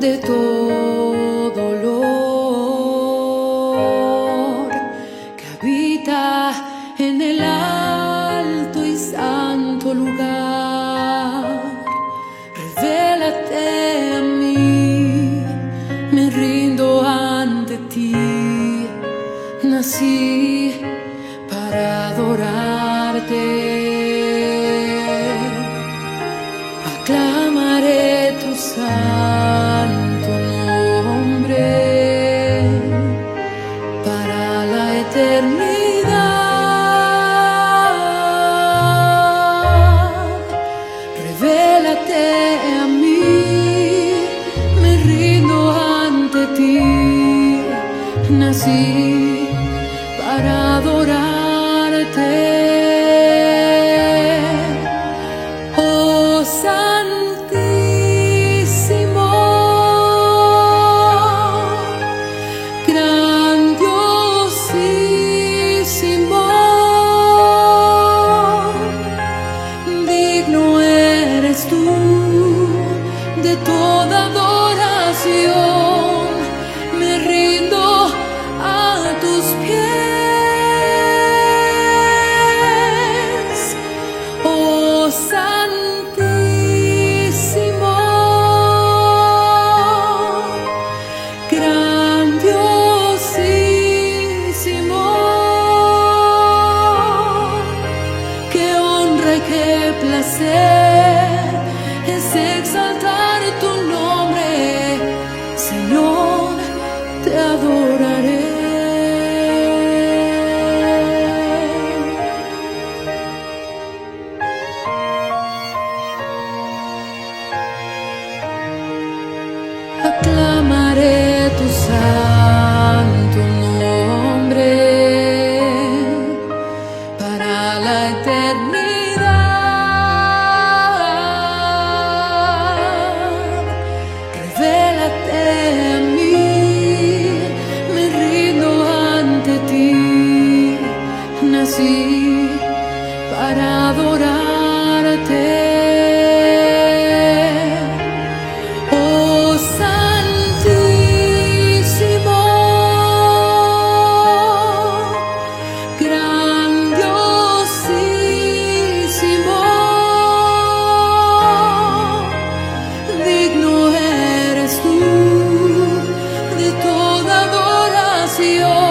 de todo dolor, que habita en el alto y santo lugar. Revélate a mí, me rindo ante ti. Nací para adorarte. Aclamaré tu santo nombre para la eternidad. Revélate a mí, me rindo ante ti. Nací para adorarte. Oh Santísimo, grandiosísimo, digno eres tú de toda adoración. Me rindo a tus pies, oh Santísimo, grandiosísimo. Qué honra y qué placer es exaltar tu nombre, Señor, te adoraré. Aclamaré tu santo nombre para la eternidad. Revélate a mí, me rindo ante ti. Nací para adorarte. Oh Santísimo, grandiosísimo, digno eres tú de toda adoración.